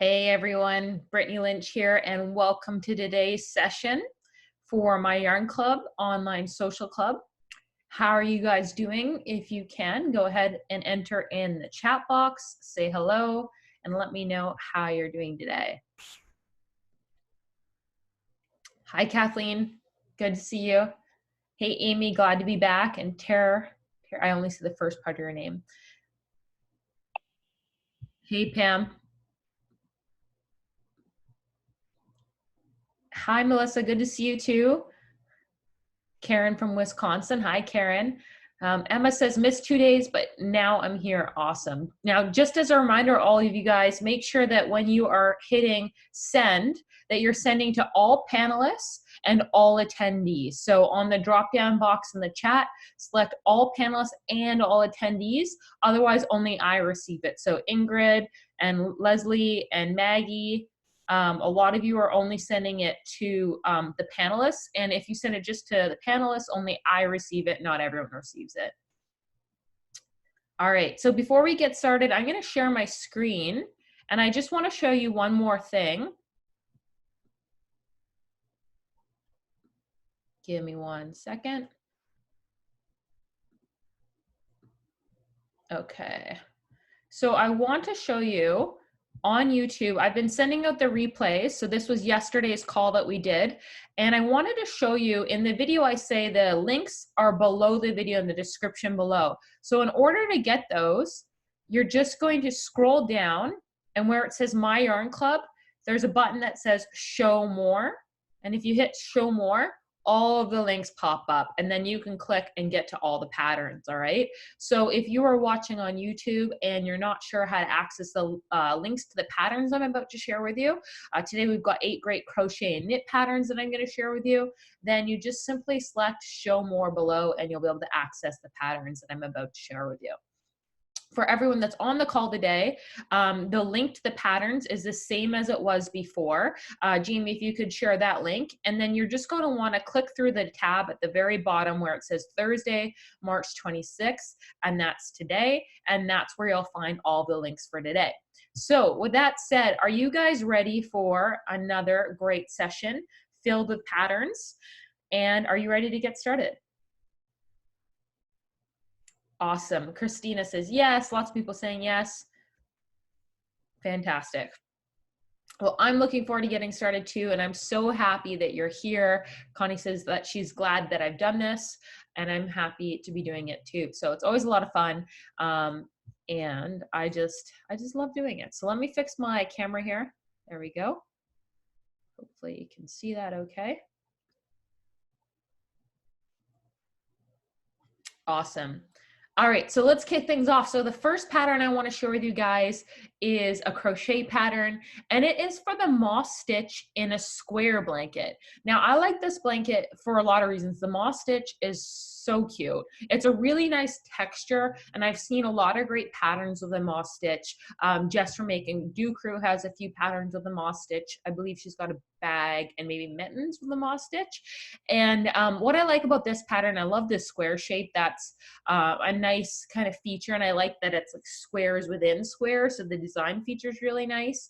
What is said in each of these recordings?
Hey everyone, Brittany Lynch here, and welcome to today's session for my Yarn Club online social club. How are you guys doing? If you can, go ahead and enter in the chat box, say hello, and let me know how you're doing today. Hi Kathleen, good to see you. Hey Amy, glad to be back. And Tara, I only see the first part of your name. Hey Pam. Hi Melissa, good to see you too. Karen from Wisconsin. Hi, Karen. Emma says, missed 2 days, but now I'm here. Awesome. Now, just as a reminder, all of you guys, make sure that when you are hitting send, that you're sending to all panelists and all attendees. So on the drop-down box in the chat, select all panelists and all attendees. Otherwise, only I receive it. So Ingrid and Leslie and Maggie, a lot of you are only sending it to the panelists, and if you send it just to the panelists, only I receive it, not everyone receives it. All right, so before we get started, I'm going to share my screen, and I just want to show you one more thing. Give me 1 second. Okay, so I want to show you on YouTube, I've been sending out the replays. So this was yesterday's call that we did. And I wanted to show you in the video, I say the links are below the video in the description below. So in order to get those, you're just going to scroll down, and where it says My Yarn Club, there's a button that says Show More. And if you hit Show More, all of the links pop up, and then you can click and get to all the patterns. All right, so if you are watching on YouTube and you're not sure how to access the links to the patterns I'm about to share with you, today we've got 8 great crochet and knit patterns that I'm going to share with you. Then you just simply select Show More below, and you'll be able to access the patterns that I'm about to share with you. For everyone that's on the call today, the link to the patterns is the same as it was before. Jamie, if you could share that link, and then you're just going to want to click through the tab at the very bottom where it says Thursday, March 26th, and that's today, and that's where you'll find all the links for today. So with that said, are you guys ready for another great session filled with patterns? And are you ready to get started? Awesome. Christina says yes. Lots of people saying yes. Fantastic. Well, I'm looking forward to getting started too, and I'm so happy that you're here. Connie says that she's glad that I've done this, and I'm happy to be doing it too. So it's always a lot of fun, and I just love doing it. So let me fix my camera here. There we go. Hopefully you can see that okay. Awesome. All right, so let's kick things off. So the first pattern I want to share with you guys is a crochet pattern, and it is for the moss stitch in a square blanket. Now, I like this blanket for a lot of reasons. The moss stitch is so cute. It's a really nice texture, and I've seen a lot of great patterns with the moss stitch. Jess from Making Do Crew has a few patterns with the moss stitch. I believe she's got a bag and maybe mittens with the moss stitch. And what I like about this pattern, I love this square shape. That's a nice kind of feature, and I like that it's like squares within squares, so the design feature is really nice.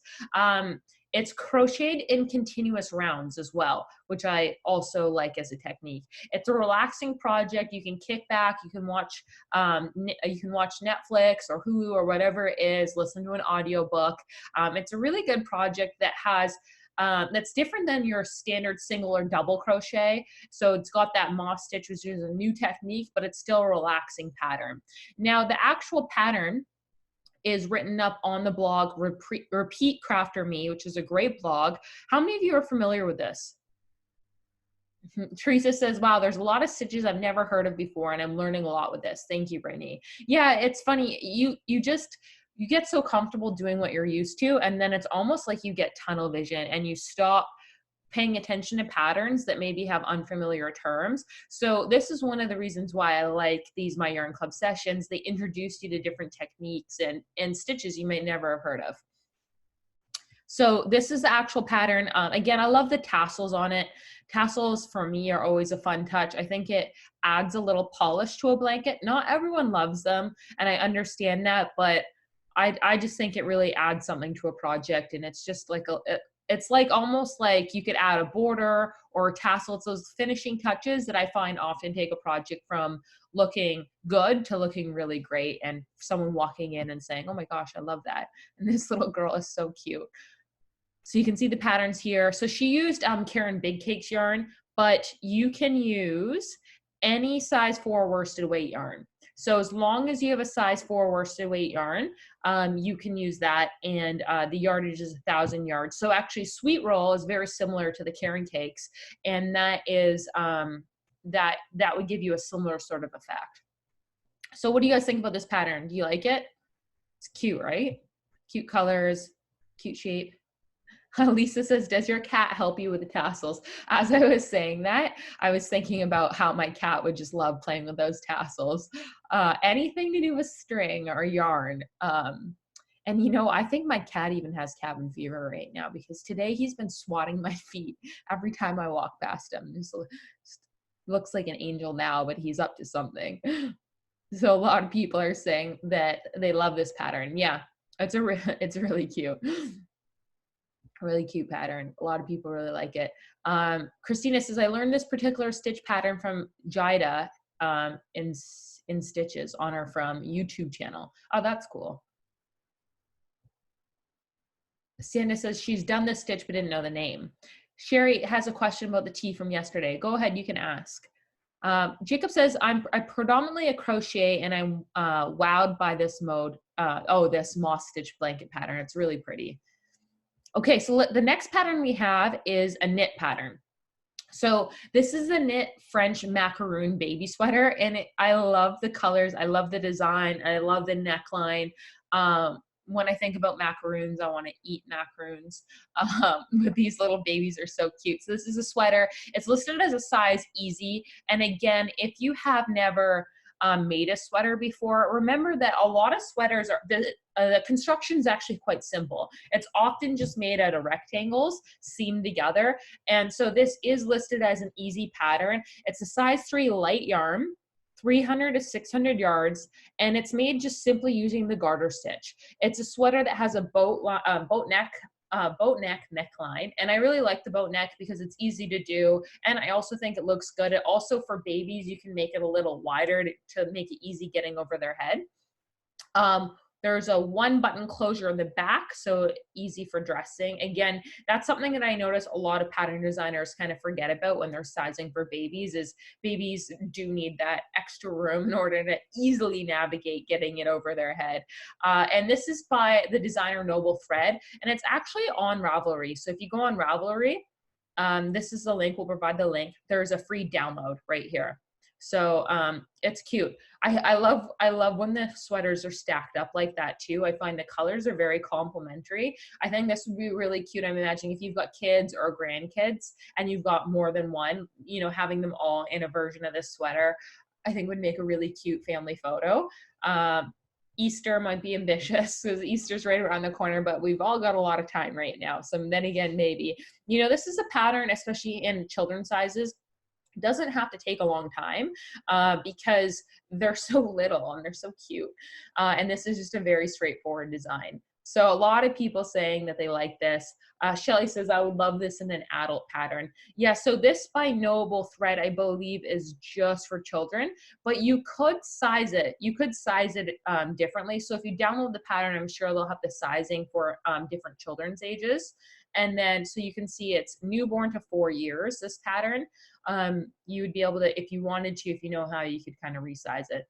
It's crocheted in continuous rounds as well, which I also like as a technique. It's a relaxing project. You can kick back, you can watch Netflix or Hulu or whatever it is, listen to an audiobook. It's a really good project that has that's different than your standard single or double crochet. So it's got that moss stitch, which is a new technique, but it's still a relaxing pattern. Now, the actual pattern is written up on the blog Repeat Crafter Me, which is a great blog. How many of you are familiar with this? Teresa says, wow, there's a lot of stitches I've never heard of before, and I'm learning a lot with this. Thank you, Brittany. Yeah, it's funny. You get so comfortable doing what you're used to, and then it's almost like you get tunnel vision and you stop paying attention to patterns that maybe have unfamiliar terms. So this is one of the reasons why I like these My Yarn Club sessions. They introduce you to different techniques and stitches you may never have heard of. So this is the actual pattern. Again, I love the tassels on it. Tassels for me are always a fun touch. I think it adds a little polish to a blanket. Not everyone loves them, and I understand that, but I just think it really adds something to a project, and it's just like it's like almost like you could add a border or a tassel. It's those finishing touches that I find often take a project from looking good to looking really great, and someone walking in and saying, oh my gosh, I love that. And this little girl is so cute. So you can see the patterns here. So she used Karen Big Cakes yarn, but you can use any size 4 worsted weight yarn. So as long as you have a size 4 worsted weight yarn, you can use that, and the yardage is 1,000 yards. So actually Sweet Roll is very similar to the Karen Cakes, and that is, that would give you a similar sort of effect. So what do you guys think about this pattern? Do you like it? It's cute, right? Cute colors, cute shape. Lisa says, does your cat help you with the tassels? As I was saying that, I was thinking about how my cat would just love playing with those tassels. Anything to do with string or yarn. And you know, I think my cat even has cabin fever right now, because today he's been swatting my feet every time I walk past him. Just looks like an angel now, but he's up to something. So a lot of people are saying that they love this pattern. Yeah, it's really cute. Really cute pattern. A lot of people really like it. Christina says, I learned this particular stitch pattern from Jida in Stitches on her from YouTube channel. Oh, that's cool. Sandra says she's done this stitch but didn't know the name. Sherry has a question about the tee from yesterday. Go ahead, you can ask. Jacob says, I'm predominantly a crochet, and I'm wowed by this mode. This moss stitch blanket pattern. It's really pretty. Okay, so the next pattern we have is a knit pattern. So this is a knit French macaroon baby sweater, and I love the colors. I love the design. I love the neckline. When I think about macaroons, I want to eat macaroons. But these little babies are so cute. So this is a sweater. It's listed as a size easy. And again, if you have never made a sweater before, remember that a lot of sweaters are, the construction is actually quite simple. It's often just made out of rectangles seamed together. And so this is listed as an easy pattern. It's a size 3 light yarn, 300 to 600 yards, and it's made just simply using the garter stitch. It's a sweater that has a boat neck neckline, and I really like the boat neck because it's easy to do, and I also think it looks good. It also, for babies, you can make it a little wider to make it easy getting over their head. There's a 1-button closure in the back, so easy for dressing. Again, that's something that I notice a lot of pattern designers kind of forget about when they're sizing for babies, is babies do need that extra room in order to easily navigate getting it over their head. And this is by the designer Noble Thread, and it's actually on Ravelry. So if you go on Ravelry, this is the link, we'll provide the link. There's a free download right here. So it's cute. I love when the sweaters are stacked up like that too. I find the colors are very complementary. I think this would be really cute. I'm imagining if you've got kids or grandkids and you've got more than one, you know, having them all in a version of this sweater, I think would make a really cute family photo. Easter might be ambitious because Easter's right around the corner, but we've all got a lot of time right now. So then again, maybe, you know, this is a pattern, especially in children's sizes, doesn't have to take a long time because they're so little and they're so cute. And this is just a very straightforward design. So a lot of people saying that they like this. Shelly says, I would love this in an adult pattern. Yeah, so this by Noble Thread, I believe, is just for children, but you could size it. You could size it differently. So if you download the pattern, I'm sure they'll have the sizing for different children's ages. And then, so you can see it's newborn to 4 years, this pattern. You would be able to, if you wanted to, if you know how, you could kind of resize it.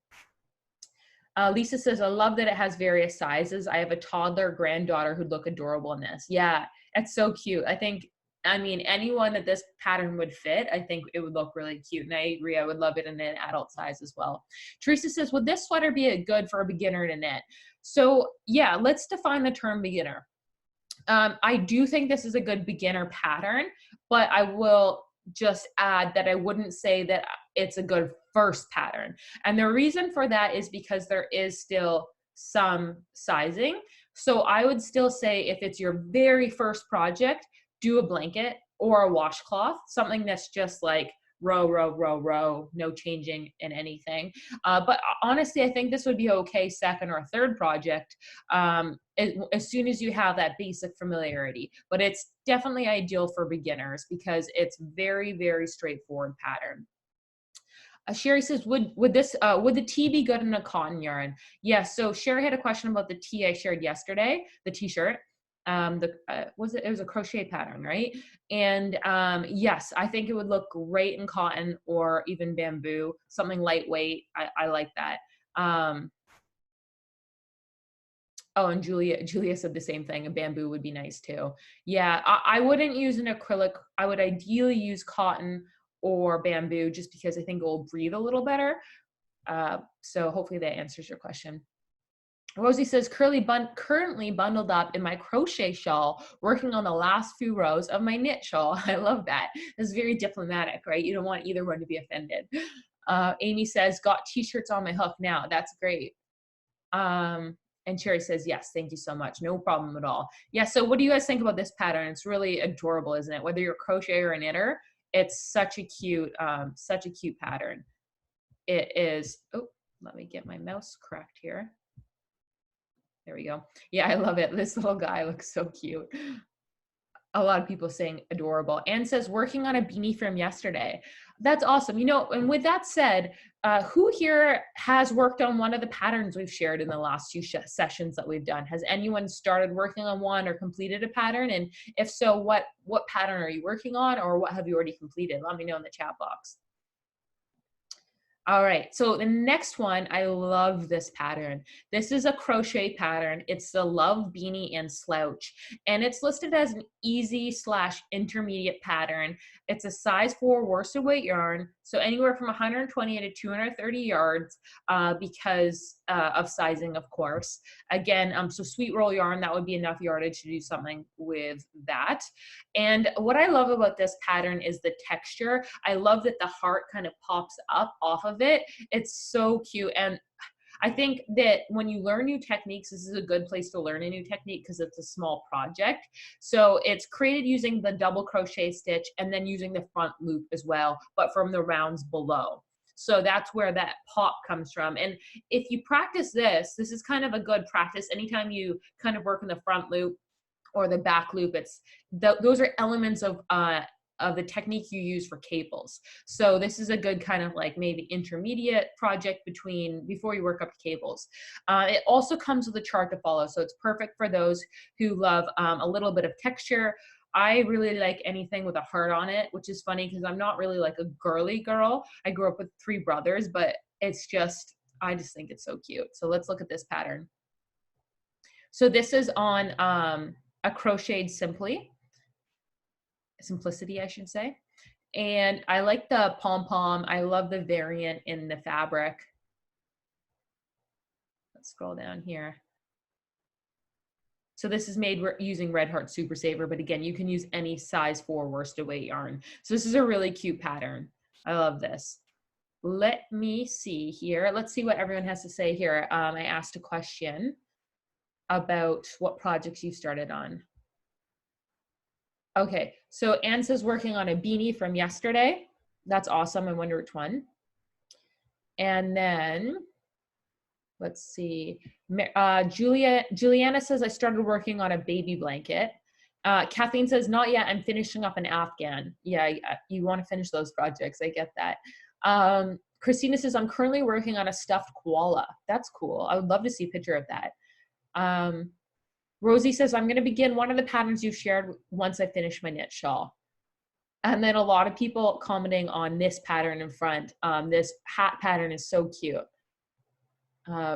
Lisa says, I love that it has various sizes. I have a toddler granddaughter who'd look adorable in this. Yeah, it's so cute. I mean, anyone that this pattern would fit, I think it would look really cute. And I agree, I would love it in an adult size as well. Teresa says, would this sweater be good for a beginner to knit? So yeah, let's define the term beginner. I do think this is a good beginner pattern, but I will just add that I wouldn't say that it's a good first pattern. And the reason for that is because there is still some sizing. So I would still say if it's your very first project, do a blanket or a washcloth, something that's just like row, row, row, row, no changing in anything. But honestly, I think this would be okay second or third project, as soon as you have that basic familiarity. But it's definitely ideal for beginners because it's very, very straightforward pattern. Sherry says, would the tee be good in a cotton yarn? Yes. So Sherry had a question about the tee I shared yesterday, the t-shirt. It was a crochet pattern, right? And yes, I think it would look great in cotton or even bamboo, something lightweight. I like that. Oh, and Julia said the same thing. A bamboo would be nice too. Yeah, I wouldn't use an acrylic. I would ideally use cotton or bamboo just because I think it will breathe a little better. So hopefully that answers your question. Rosie says, currently bundled up in my crochet shawl, working on the last few rows of my knit shawl. I love that. It's very diplomatic, right? You don't want either one to be offended. Amy says, got t-shirts on my hook now. That's great. And Cherry says, yes, thank you so much. No problem at all. Yeah, so what do you guys think about this pattern? It's really adorable, isn't it? Whether you're a crocheter or a knitter, it's such a cute pattern. It is, oh, let me get my mouse correct here. There we go. Yeah, I love it. This little guy looks so cute. A lot of people saying adorable. Anne says, working on a beanie from yesterday. That's awesome. You know, and with that said, who here has worked on one of the patterns we've shared in the last few sessions that we've done? Has anyone started working on one or completed a pattern? And if so, what pattern are you working on, or what have you already completed? Let me know in the chat box. All right, so the next one, I love this pattern. This is a crochet pattern. It's the Love Beanie and Slouch, and it's listed as an easy/intermediate pattern. It's a size 4 worsted weight yarn, so anywhere from 120 to 230 yards because of sizing, of course. Again, so sweet roll yarn, that would be enough yardage to do something with that. And what I love about this pattern is the texture. I love that the heart kind of pops up off of it. It's so cute. And I think that when you learn new techniques, this is a good place to learn a new technique because it's a small project. So it's created using the double crochet stitch and then using the front loop as well, but from the rounds below. So that's where that pop comes from. And if you practice this is kind of a good practice. Anytime you kind of work in the front loop or the back loop, those are elements of the technique you use for cables. So this is a good kind of like maybe intermediate project before you work up to cables. It also comes with a chart to follow, so it's perfect for those who love a little bit of texture. I really like anything with a heart on it, which is funny because I'm not really like a girly girl. I grew up with 3 brothers, but I just think it's so cute. So let's look at this pattern. So this is on a crocheted simplicity, I should say. And I like the pom-pom. I love the variant in the fabric. Let's scroll down here. So this is made using Red Heart Super Saver, but again, you can use any size 4 worsted weight yarn. So this is a really cute pattern. I love this. Let me see here. Let's see what everyone has to say here. I asked a question about what projects you started on. Okay, so Anne says working on a beanie from yesterday. That's awesome. I wonder which one. And then let's see. Juliana says I started working on a baby blanket. Kathleen says not yet. I'm finishing up an Afghan. Yeah, you want to finish those projects. I get that. Christina says I'm currently working on a stuffed koala. That's cool. I would love to see a picture of that. Rosie says, I'm going to begin one of the patterns you shared once I finish my knit shawl. And then a lot of people commenting on this pattern in front. This hat pattern is so cute.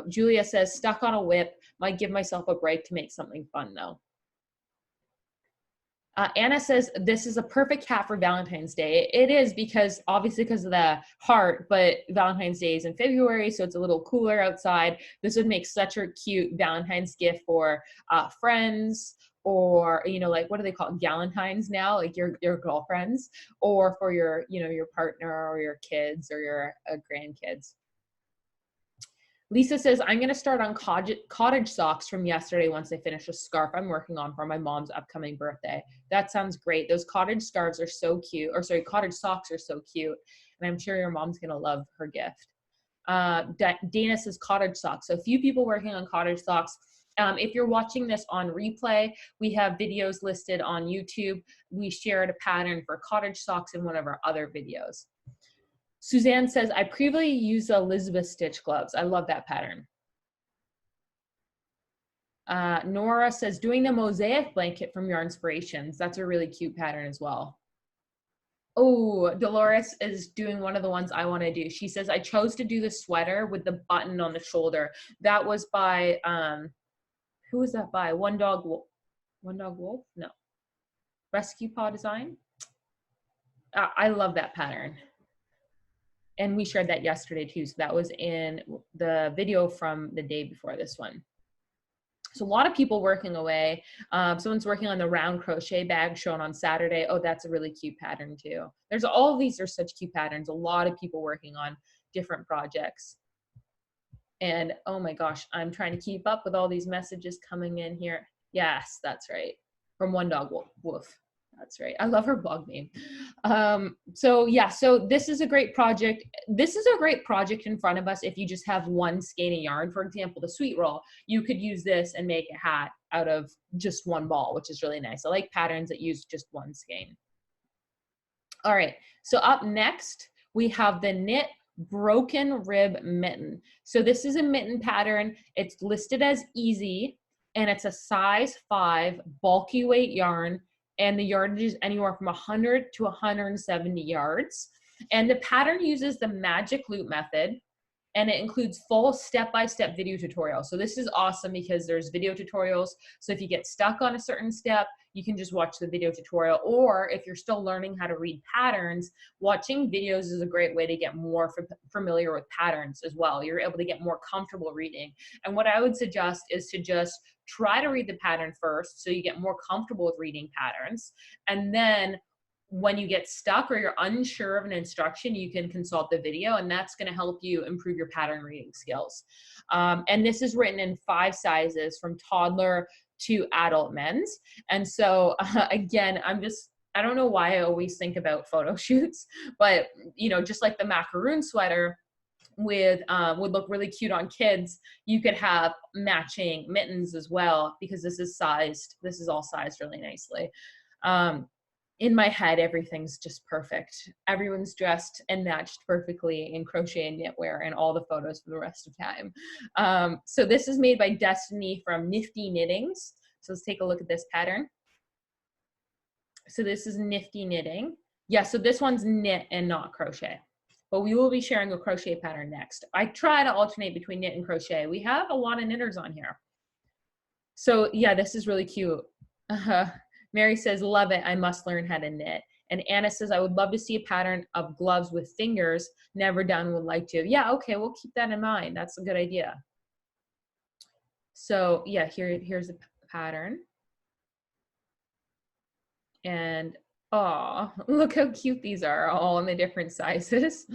Julia says, stuck on a whip. Might give myself a break to make something fun though. Anna says, this is a perfect hat for Valentine's Day. It is obviously because of the heart, but Valentine's Day is in February, so it's a little cooler outside. This would make such a cute Valentine's gift for friends, or, you know, like, what do they call it? Galentines now, like your girlfriends, or for your, you know, your partner or your kids or your grandkids. Lisa says, I'm going to start on cottage socks from yesterday once I finish a scarf I'm working on for my mom's upcoming birthday. That sounds great. Those cottage scarves are so cute. Or sorry, cottage socks are so cute. And I'm sure your mom's going to love her gift. Dana says cottage socks. So a few people working on cottage socks. If you're watching this on replay, we have videos listed on YouTube. We shared a pattern for cottage socks in one of our other videos. Suzanne says, I previously used the Elizabeth stitch gloves. I love that pattern. Nora says, doing the mosaic blanket from Yarn Inspirations. That's a really cute pattern as well. Oh, Dolores is doing one of the ones I want to do. She says, I chose to do the sweater with the button on the shoulder. That was by, who was that by? One Dog Wolf? No. Rescue Paw Design? I love that pattern. And we shared that yesterday too. So that was in the video from the day before this one. So a lot of people working away. Someone's working on the round crochet bag shown on Saturday. Oh, that's a really cute pattern too. There's all of these are such cute patterns. A lot of people working on different projects. And oh my gosh, I'm trying to keep up with all these messages coming in here. Yes, that's right. From One Dog Wolf. That's right. I love her blog name. So yeah, so this is a great project. This is a great project in front of us. If you just have one skein of yarn, for example, the sweet roll, you could use this and make a hat out of just one ball, which is really nice. I like patterns that use just one skein. All right, so up next, we have the knit broken rib mitten. So this is a mitten pattern. It's listed as easy, and it's a size 5 bulky weight yarn. And the yardage is anywhere from 100 to 170 yards. And the pattern uses the magic loop method, and it includes full step-by-step video tutorials. So this is awesome because there's video tutorials. So if you get stuck on a certain step, you can just watch the video tutorial. Or if you're still learning how to read patterns, watching videos is a great way to get more familiar with patterns as well. You're able to get more comfortable reading. And what I would suggest is to just try to read the pattern first so you get more comfortable with reading patterns. And then when you get stuck or you're unsure of an instruction, you can consult the video, and that's going to help you improve your pattern reading skills. And this is written in 5 sizes from toddler to adult men's. And so again, I don't know why I always think about photo shoots, but you know, just like the macaroon sweater would look really cute on kids, you could have matching mittens as well, because this is all sized really nicely. In my head, everything's just perfect. Everyone's dressed and matched perfectly in crochet and knitwear and all the photos for the rest of time. So this is made by Destiny from Nifty Knittings. So let's take a look at this pattern. So this is Nifty Knitting. Yeah, so this one's knit and not crochet. But we will be sharing a crochet pattern next. I try to alternate between knit and crochet. We have a lot of knitters on here. So yeah, this is really cute. Mary says, love it, I must learn how to knit. And Anna says, I would love to see a pattern of gloves with fingers, never done, would like to. Yeah, okay, we'll keep that in mind. That's a good idea. So yeah, here's the pattern. And oh, look how cute these are, all in the different sizes.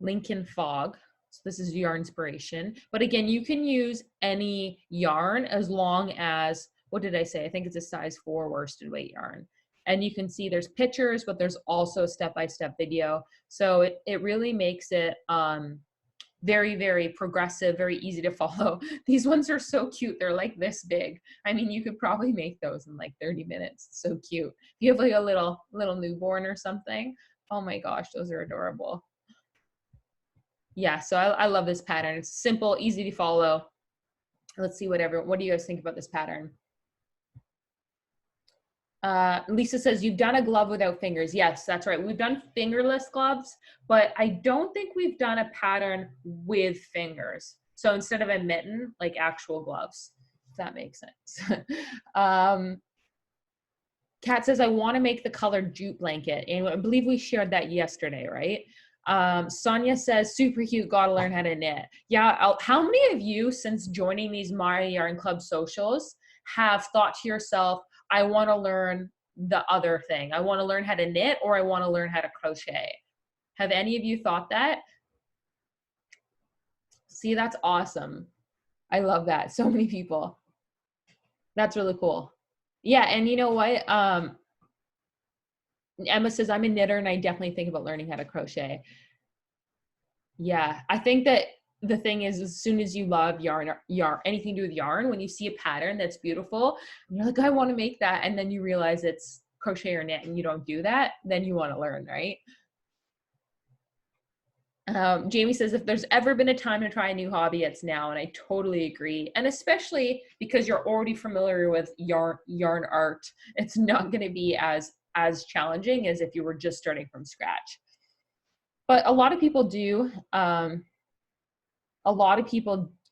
Lincoln Fog. So this is Yarn Inspiration. But again, you can use any yarn as long as, what did I say? I think it's a size 4 worsted weight yarn. And you can see there's pictures, but there's also step-by-step video. So it really makes it very, very progressive, very easy to follow. These ones are so cute. They're like this big. I mean, you could probably make those in like 30 minutes. It's so cute. If you have like a little newborn or something, oh my gosh, those are adorable. Yeah, so I love this pattern. It's simple, easy to follow. Let's see what do you guys think about this pattern? Lisa says, you've done a glove without fingers. Yes, that's right. We've done fingerless gloves, but I don't think we've done a pattern with fingers. So instead of a mitten, like actual gloves, if that makes sense. Kat says, I want to make the colored jute blanket. And I believe we shared that yesterday, right? Sonia says, super cute, gotta learn how to knit. Yeah, how many of you, since joining these Maya Yarn Club socials, have thought to yourself, I want to learn the other thing. I want to learn how to knit, or I want to learn how to crochet. Have any of you thought that? See, that's awesome. I love that. So many people. That's really cool. Yeah, and you know what? Emma says, I'm a knitter and I definitely think about learning how to crochet. Yeah, I think that the thing is, as soon as you love yarn, anything to do with yarn, when you see a pattern that's beautiful, and you're like, I want to make that, and then you realize it's crochet or knit and you don't do that, then you want to learn, right? Jamie says, if there's ever been a time to try a new hobby, it's now, and I totally agree. And especially because you're already familiar with yarn art, it's not going to be as challenging as if you were just starting from scratch. But a lot of people do.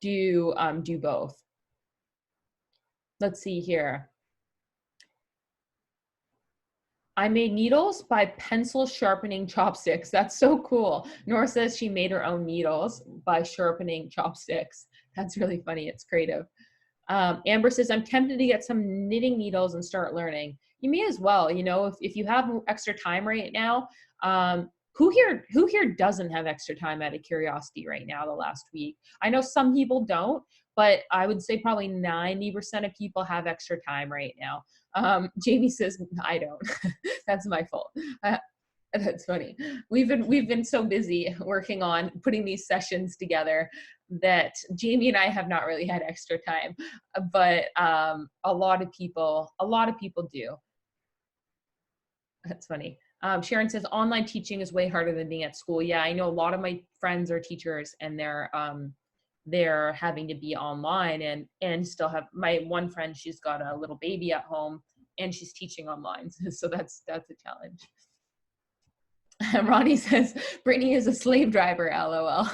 Do both. Let's see here. I made needles by pencil sharpening chopsticks. That's so cool. Nora says she made her own needles by sharpening chopsticks. That's really funny. It's creative. Amber says, I'm tempted to get some knitting needles and start learning. You may as well, you know, if you have extra time right now. Who here doesn't have extra time out of curiosity right now the last week? I know some people don't, but I would say probably 90% of people have extra time right now. Jamie says, I don't. That's my fault. That's funny. We've been so busy working on putting these sessions together that Jamie and I have not really had extra time, but a lot of people do. That's funny. Sharon says online teaching is way harder than being at school. Yeah, I know a lot of my friends are teachers and they're having to be online and still have, my one friend, she's got a little baby at home and she's teaching online. So that's a challenge. Ronnie says, Brittany is a slave driver, LOL.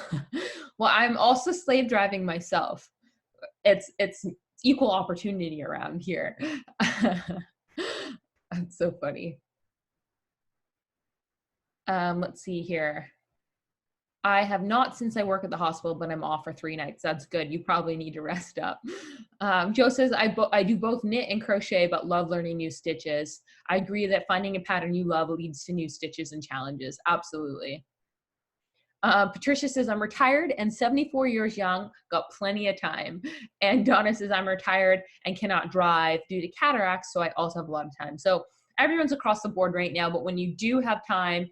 Well, I'm also slave driving myself. It's equal opportunity around here. That's so funny. Let's see here. I have not since I work at the hospital, but I'm off for 3 nights. That's good. You probably need to rest up. Joe says, I do both knit and crochet, but love learning new stitches. I agree that finding a pattern you love leads to new stitches and challenges. Absolutely. Patricia says, I'm retired and 74 years young, got plenty of time. And Donna says, I'm retired and cannot drive due to cataracts, so I also have a lot of time. So everyone's across the board right now, but when you do have time,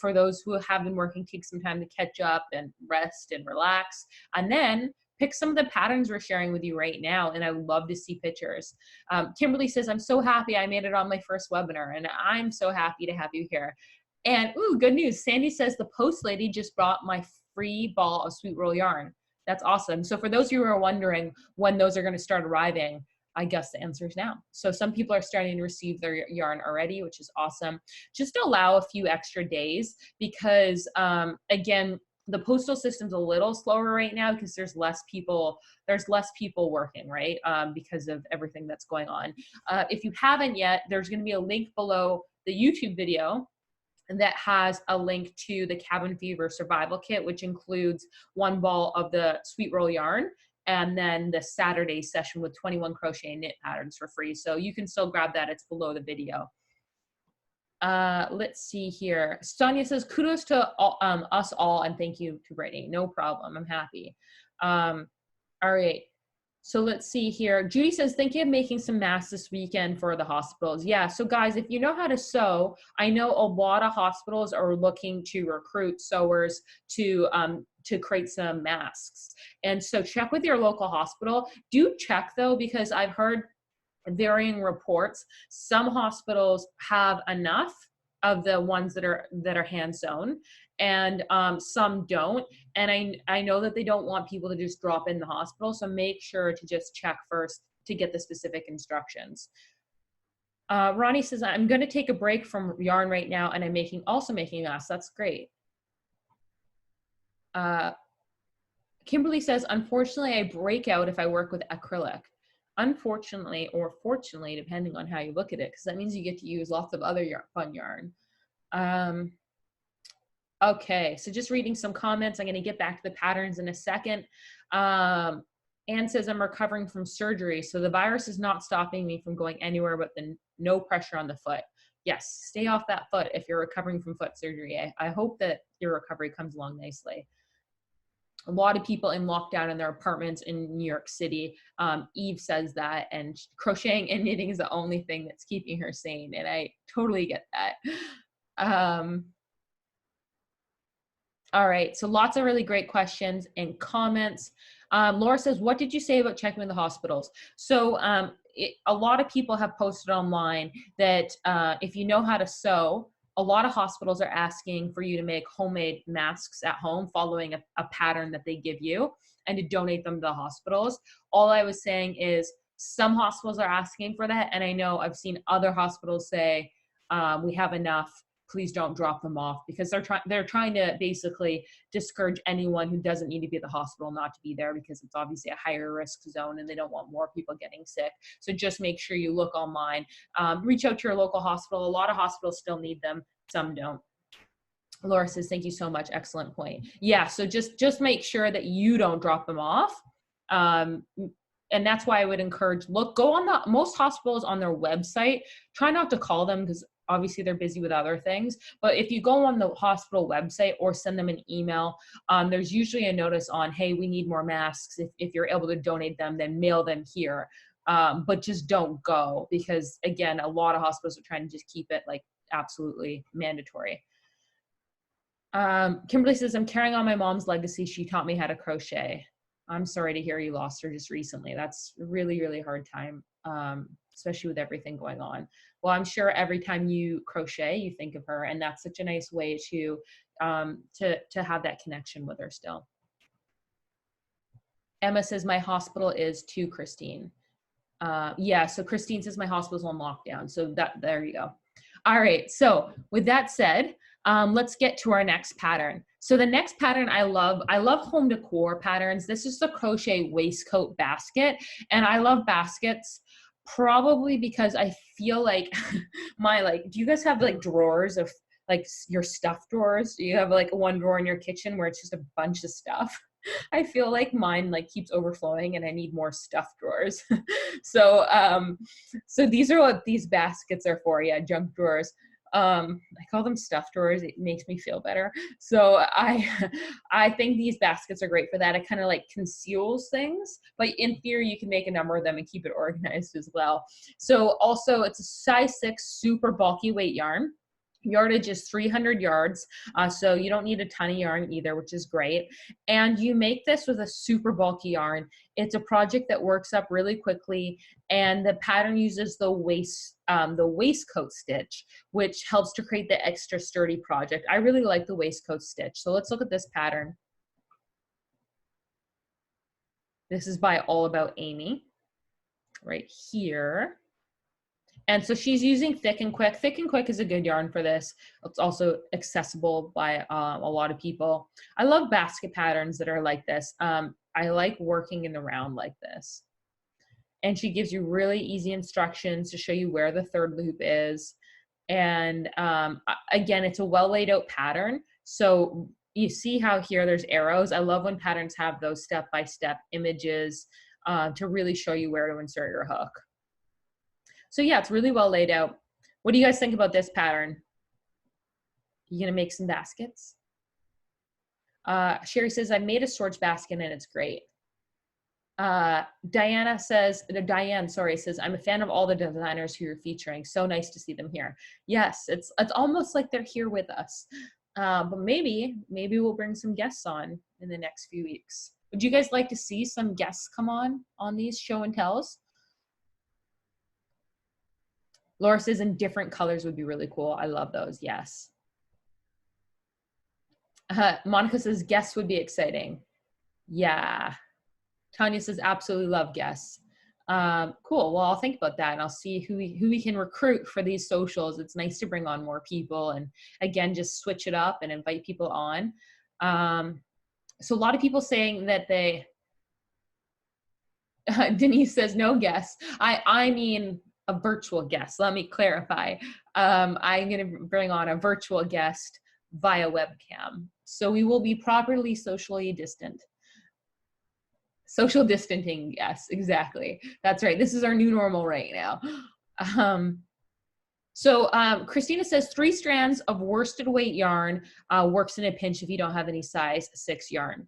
for those who have been working, take some time to catch up and rest and relax, and then pick some of the patterns we're sharing with you right now, and I would love to see pictures. Kimberly says, I'm so happy I made it on my first webinar, and I'm so happy to have you here. And ooh, good news. Sandy says the post lady just brought my free ball of sweet roll yarn. That's awesome. So for those of you who are wondering when those are going to start arriving, I guess the answer is now. So some people are starting to receive their yarn already, which is awesome. Just allow a few extra days because, again, the postal system's a little slower right now because there's less people working, right? Because of everything that's going on. If you haven't yet, there's going to be a link below the YouTube video that has a link to the Cabin Fever Survival Kit, which includes 1 ball of the sweet roll yarn and then the Saturday session with 21 crochet and knit patterns for free. So you can still grab that. It's below the video. Let's see here. Sonia says, kudos to all, us all, and thank you to Brittany. No problem. I'm happy. All right. So let's see here. Judy says, thinking of making some masks this weekend for the hospitals. Yeah, so guys, if you know how to sew, I know a lot of hospitals are looking to recruit sewers to create some masks. And so check with your local hospital. Do check though, because I've heard varying reports. Some hospitals have enough of the ones that are hand sewn, and some don't. And I know that they don't want people to just drop in the hospital, so make sure to just check first to get the specific instructions. Ronnie says, I'm going to take a break from yarn right now, and I'm also making masks. That's great. Kimberly says, unfortunately, I break out if I work with acrylic. Unfortunately, or fortunately, depending on how you look at it, because that means you get to use lots of other fun yarn. Okay, so just reading some comments. I'm going to get back to the patterns in a second. Anne says, I'm recovering from surgery, so the virus is not stopping me from going anywhere but the no pressure on the foot. Yes, stay off that foot if you're recovering from foot surgery. I hope that your recovery comes along nicely. a lot of people in lockdown in their apartments in New York City. Eve says that, and crocheting and knitting is the only thing that's keeping her sane. And I totally get that. All right, so lots of really great questions and comments. Laura says, what did you say about checking with the hospitals? So a lot of people have posted online that if you know how to sew, a lot of hospitals are asking for you to make homemade masks at home following a pattern that they give you and to donate them to the hospitals. All I was saying is some hospitals are asking for that, and I know I've seen other hospitals say, we have enough, please don't drop them off, because they're trying to basically discourage anyone who doesn't need to be at the hospital not to be there, because it's obviously a higher risk zone and they don't want more people getting sick. So just make sure you look online, reach out to your local hospital. A lot of hospitals still need them, some don't. Laura says, thank you so much, excellent point. Yeah, so just make sure that you don't drop them off. And that's why I would encourage, go on most hospitals on their website, try not to call them because obviously they're busy with other things, but if you go on the hospital website or send them an email, there's usually a notice on, hey, we need more masks. If you're able to donate them, then mail them here. But just don't go, because again, a lot of hospitals are trying to just keep it like absolutely mandatory. Kimberly says, I'm carrying on my mom's legacy. She taught me how to crochet. I'm sorry to hear you lost her just recently. That's a really, really hard time, especially with everything going on. Well, I'm sure every time you crochet, you think of her, and that's such a nice way to have that connection with her still. Emma says, my hospital is too, Christine. Yeah, so Christine says my hospital's on lockdown. So there you go. All right, so with that said, let's get to our next pattern. So the next pattern I love home decor patterns. This is the crochet waistcoat basket. And I love baskets probably because I feel like do you guys have like drawers of like your stuff drawers? Do you have like one drawer in your kitchen where it's just a bunch of stuff? I feel like mine like keeps overflowing and I need more stuff drawers. So these are what these baskets are for. Yeah, junk drawers. I call them stuff drawers. It makes me feel better. So I think these baskets are great for that. It kind of like conceals things, but in theory you can make a number of them and keep it organized as well. So also it's a size 6 super bulky weight yarn. Yardage is 300 yards, so you don't need a ton of yarn either, which is great. And you make this with a super bulky yarn. It's a project that works up really quickly, and the pattern uses the waistcoat stitch, which helps to create the extra sturdy project. I really like the waistcoat stitch. So let's look at this pattern. This is by All About Amy, right here. And so she's using Thick and Quick. Thick and Quick is a good yarn for this. It's also accessible by a lot of people. I love basket patterns that are like this. I like working in the round like this. And she gives you really easy instructions to show you where the third loop is. And again, it's a well laid out pattern. So you see how here there's arrows. I love when patterns have those step-by-step images to really show you where to insert your hook. So yeah, it's really well laid out. What do you guys think about this pattern? You gonna make some baskets? Sherry says, I made a storage basket and it's great. Diane says, I'm a fan of all the designers who you're featuring. So nice to see them here. Yes, it's almost like they're here with us. But maybe we'll bring some guests on in the next few weeks. Would you guys like to see some guests come on these show and tells? Laura says in different colors would be really cool. I love those, yes. Monica says guests would be exciting. Yeah. Tanya says absolutely love guests. Cool, well, I'll think about that and I'll see who we can recruit for these socials. It's nice to bring on more people and again, just switch it up and invite people on. So a lot of people saying that they, Denise says no guests. I mean, a virtual guest. Let me clarify. I'm going to bring on a virtual guest via webcam. So we will be properly socially distant. Social distancing, yes, exactly. That's right. This is our new normal right now. Christina says 3 strands of worsted weight yarn works in a pinch if you don't have any size 6 yarn.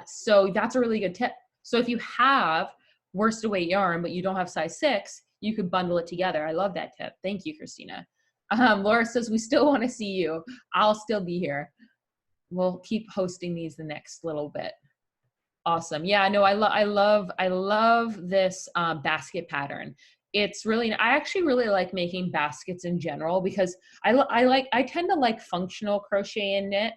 So that's a really good tip. So if you have worsted weight yarn, but you don't have size 6, you could bundle it together. I love that tip. Thank you, Christina. Laura says, we still want to see you. I'll still be here. We'll keep hosting these the next little bit. Awesome. Yeah, no, I love this basket pattern. It's really, I actually really like making baskets in general because I tend to like functional crochet and knit.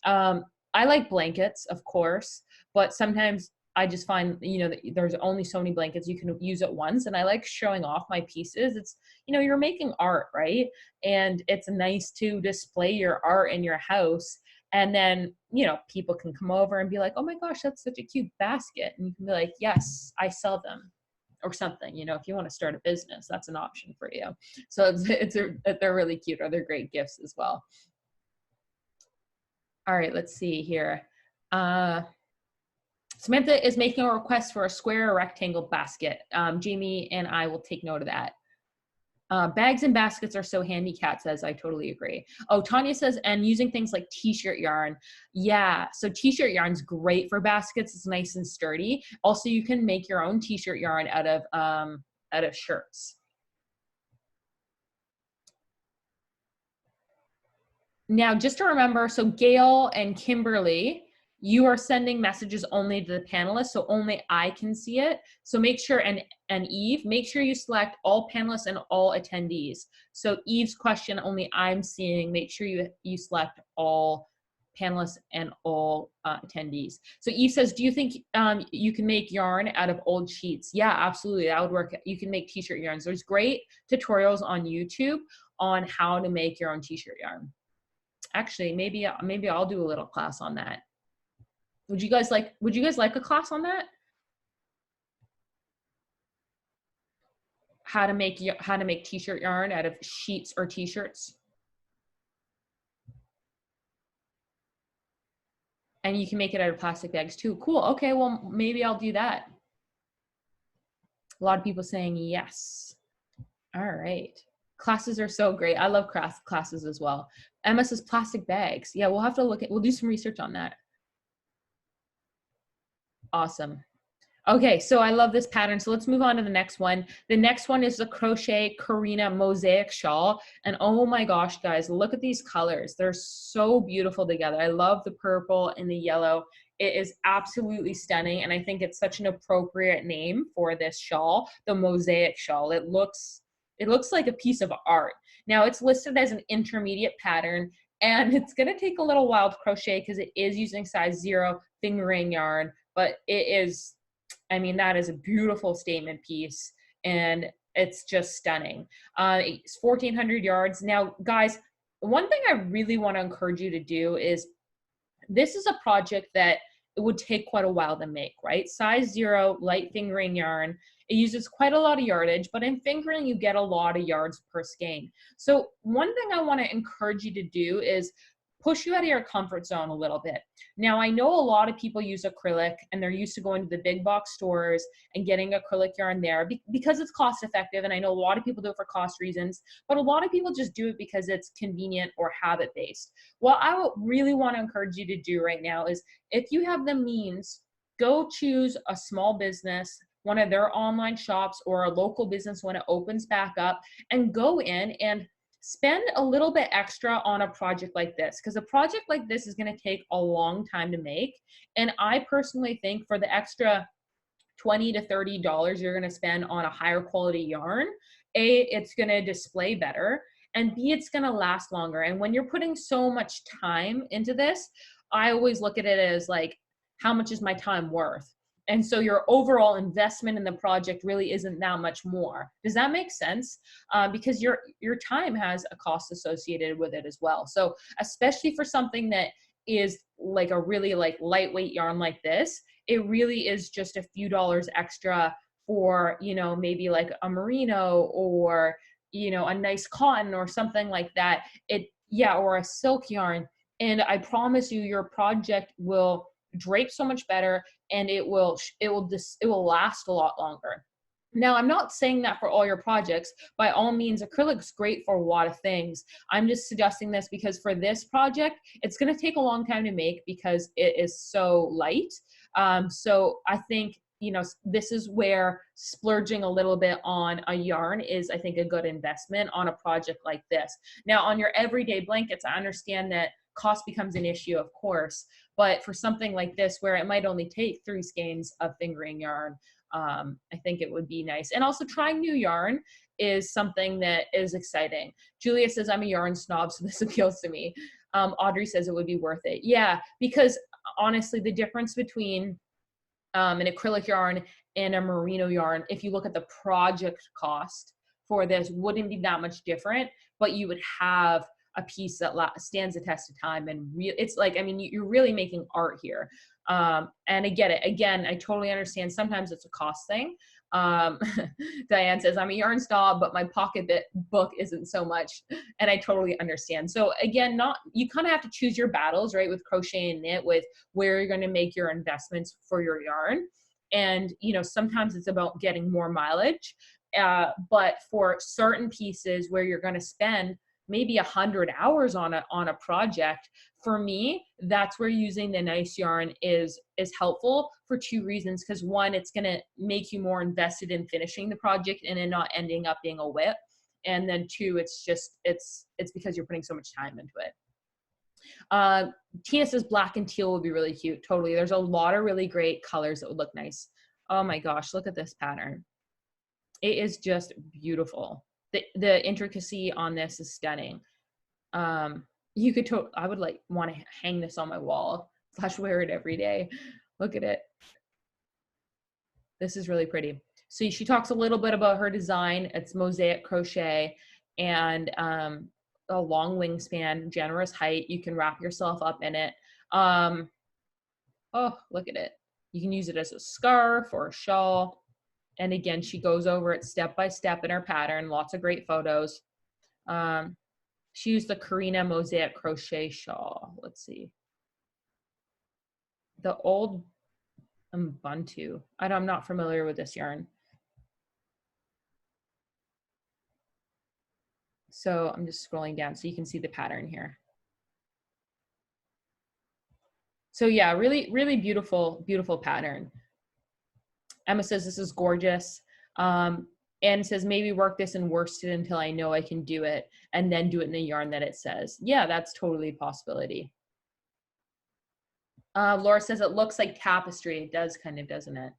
I like blankets, of course, but sometimes I just find, you know, there's only so many blankets you can use at once. And I like showing off my pieces. It's, you know, you're making art, right? And it's nice to display your art in your house. And then, you know, people can come over and be like, oh my gosh, that's such a cute basket. And you can be like, yes, I sell them or something. You know, if you want to start a business, that's an option for you. So they're really cute, or they're great gifts as well. All right, let's see here. Samantha is making a request for a square or rectangle basket. Jamie and I will take note of that. Bags and baskets are so handy, Kat says. I totally agree. Oh, Tanya says, and using things like t-shirt yarn. Yeah, so t-shirt yarn's great for baskets. It's nice and sturdy. Also, you can make your own t-shirt yarn out of shirts. Now, just to remember, so Gail and Kimberly, you are sending messages only to the panelists, so only I can see it. So make sure, and Eve, make sure you select all panelists and all attendees. So Eve's question, only I'm seeing, make sure you select all panelists and all attendees. So Eve says, do you think you can make yarn out of old sheets? Yeah, absolutely, that would work. You can make t-shirt yarns. There's great tutorials on YouTube on how to make your own t-shirt yarn. Actually, maybe I'll do a little class on that. Would you guys like a class on that? How to make t-shirt yarn out of sheets or t-shirts? And you can make it out of plastic bags too. Cool. Okay, well, maybe I'll do that. A lot of people saying yes. All right. Classes are so great. I love classes as well. Emma says plastic bags. Yeah, we'll have to we'll do some research on that. Awesome. Okay, so I love this pattern. So let's move on to the next one. The next one is the Crochet KARINA Mosaic Shawl. And oh my gosh, guys, look at these colors. They're so beautiful together. I love the purple and the yellow. It is absolutely stunning. And I think it's such an appropriate name for this shawl, the Mosaic Shawl. It looks like a piece of art. Now it's listed as an intermediate pattern, and it's gonna take a little while to crochet because it is using size 0 fingering yarn, but it is, I mean, that is a beautiful statement piece, and it's just stunning. It's 1,400 yards. Now, guys, one thing I really want to encourage you to do is, this is a project that it would take quite a while to make, right? Size 0, light fingering yarn. It uses quite a lot of yardage, but in fingering, you get a lot of yards per skein. So one thing I want to encourage you to do is push you out of your comfort zone a little bit. Now, I know a lot of people use acrylic and they're used to going to the big box stores and getting acrylic yarn there because it's cost effective. And I know a lot of people do it for cost reasons, but a lot of people just do it because it's convenient or habit based. What I really want to encourage you to do right now is, if you have the means, go choose a small business, one of their online shops, or a local business when it opens back up, and go in and spend a little bit extra on a project like this, because a project like this is going to take a long time to make. And I personally think for the extra $20 to $30 you're going to spend on a higher quality yarn, A, it's going to display better, and B, it's going to last longer. And when you're putting so much time into this, I always look at it as like, how much is my time worth? And so your overall investment in the project really isn't that much more. Does that make sense? Because your time has a cost associated with it as well. So especially for something that is like a really like lightweight yarn like this, it really is just a few dollars extra for, you know, maybe like a merino or, you know, a nice cotton or something like that. Or a silk yarn. And I promise you, your project will drape so much better, and it will last a lot longer. Now, I'm not saying that for all your projects. By all means, acrylic's great for a lot of things. I'm just suggesting this because for this project, it's going to take a long time to make because it is so light. So I think, you know, this is where splurging a little bit on a yarn is, I think, a good investment on a project like this. Now, on your everyday blankets, I understand that cost becomes an issue, of course, but for something like this where it might only take 3 skeins of fingering yarn, I think it would be nice. And also trying new yarn is something that is exciting. Julia says, I'm a yarn snob, so this appeals to me. Audrey says it would be worth it. Yeah, because honestly, the difference between an acrylic yarn and a merino yarn, if you look at the project cost for this, wouldn't be that much different, but you would have a piece that stands the test of time. And it's like, I mean, you're really making art here. And I get it. Again, I totally understand. Sometimes it's a cost thing. Diane says, I'm a yarn snob, but my pocket book isn't so much. And I totally understand. So again, you kind of have to choose your battles, right? With crochet and knit, with where you're going to make your investments for your yarn. And, you know, sometimes it's about getting more mileage. But for certain pieces where you're going to spend maybe 100 hours on a project, for me, that's where using the nice yarn is helpful for 2 reasons. Because 1, it's going to make you more invested in finishing the project and it not ending up being a whip. And then 2, it's because you're putting so much time into it. Tina says black and teal would be really cute. Totally. There's a lot of really great colors that would look nice. Oh my gosh, look at this pattern. It is just beautiful. The intricacy on this is stunning. You could I would like want to hang this on my wall / wear it every day. Look at it. This is really pretty. So she talks a little bit about her design. It's mosaic crochet and a long wingspan, generous height. You can wrap yourself up in it. Oh, look at it. You can use it as a scarf or a shawl. And again, she goes over it step by step in her pattern. Lots of great photos. She used the KARINA mosaic crochet shawl. Let's see. The old Ubuntu. I'm not familiar with this yarn. So I'm just scrolling down so you can see the pattern here. So yeah, really, really beautiful, beautiful pattern. Emma says this is gorgeous. And says maybe work this in worsted until I know I can do it and then do it in the yarn that it says. Yeah, that's totally a possibility. Laura says it looks like tapestry. It does kind of, doesn't it?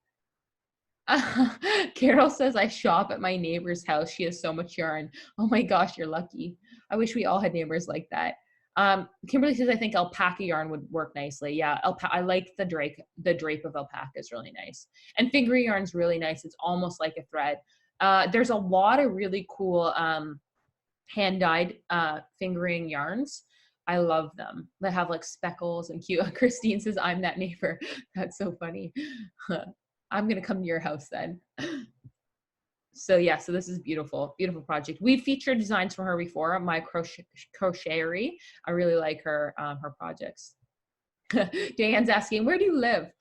Carol says I shop at my neighbor's house. She has so much yarn. Oh my gosh, you're lucky. I wish we all had neighbors like that. Kimberly says I think alpaca yarn would work nicely. Yeah, I like the drape of alpaca is really nice. And finger yarn's really nice. It's almost like a thread. There's a lot of really cool hand-dyed fingering yarns. I love them. They have like speckles and cute. Christine says, I'm that neighbor. That's so funny. I'm going to come to your house then. So yeah, so this is beautiful, beautiful project. We've featured designs from her before, my crochetery. I really like her projects. Diane's asking, where do you live?